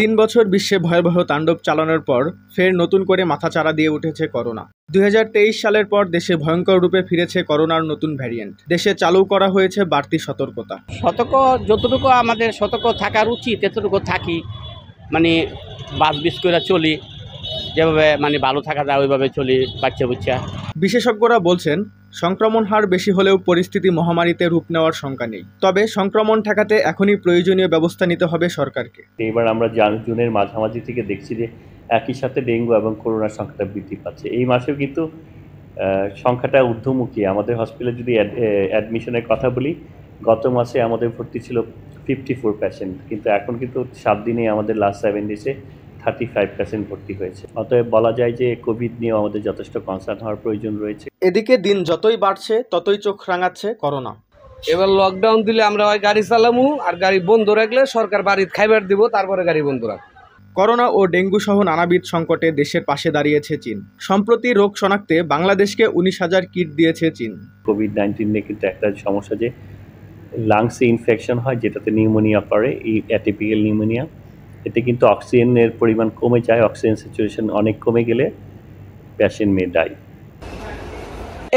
৩ বছর বিশ্বে ভয়াবহ তাণ্ডব চালানোর পর ফের নতুন করে মাথাচাড়া দিয়ে উঠেছে করোনা। ২০২৩ সালের পর দেশে ভয়ঙ্কর রূপে ফিরেছে করোনার নতুন ভ্যারিয়েন্ট। দেশে চালু করা হয়েছে বাড়তি সতর্কতা। সতর্ক যতটুকু আমাদের সতর্ক থাকার উচিত এতটুকু থাকি, বাস করে চলি, যেভাবে ভালো থাকা যায় ওইভাবে চলি বাচ্চা। বিশেষজ্ঞরা বলছেন, সংক্রমণ হার বেশি হলেও পরিস্থিতি মহামারীতে রূপ নেওয়ার শঙ্কা নেই। তবে সংক্রমণ ঠেকাতে এখনই প্রয়োজনীয় ব্যবস্থা নিতে হবে সরকারকে। এবার আমরা জুনের মাঝামাঝি থেকে দেখছি যে একই সাথে ডেঙ্গু এবং করোনার সংখ্যাটা বৃদ্ধি পাচ্ছে। এই মাসেও কিন্তু সংখ্যাটা ঊর্ধ্বমুখী। আমাদের হসপিটালে যদি অ্যাডমিশনের কথা বলি, গত মাসে আমাদের ভর্তি ছিল 54 পেশেন্ট, কিন্তু এখন কিন্তু 7 দিনে আমাদের লাস্ট 7 ডেজে 35 পেশেন্ট ভর্তি হয়েছে। অতএব বলা যায় যে কোভিড নিয়েও আমাদের যথেষ্ট কনসার্ন হওয়ার প্রয়োজন রয়েছে। এদিকে দিন যতই বাড়ছে ততই চোখ রাঙাচ্ছে করোনা। এবার লকডাউন দিলে আমরা হয় গাড়ি চালামু, আর গাড়ি বন্ধ রাখলে সরকার বাড়িতে খাইবার দিব, তারপরে গাড়ি বন্ধ রাখ। করোনা ও ডেঙ্গু সহ নানাবিধ সংকটে দেশের পাশে দাঁড়িয়েছে চীন। সম্প্রতি রোগ শনাক্তে বাংলাদেশকে 19,000 কিট দিয়েছে চীন। কোভিড-19 নিয়ে কিন্তু একটা সমস্যা যে লাংসে ইনফেকশন হয়, যেটাতে নিউমোনিয়া করে, এই অ্যাটিপিক্যাল নিউমোনিয়া। এতে কিন্তু অক্সিজেনের পরিমাণ কমে যায়, অক্সিজেন স্যাচুরেশন অনেক কমে গেলে পেশেন্ট মে ডাই।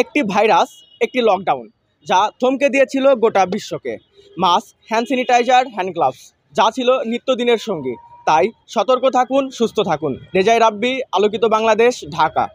একটি ভাইরাস, একটি লকডাউন, যা থমকে দিয়েছিল গোটা বিশ্বকে। Mask, hand sanitizer, hand gloves যা ছিল নিত্যদিনের সঙ্গী। তাই সতর্ক থাকুন, সুস্থ থাকুন। রেজাই রাব্বি, আলোকিত বাংলাদেশ, ঢাকা।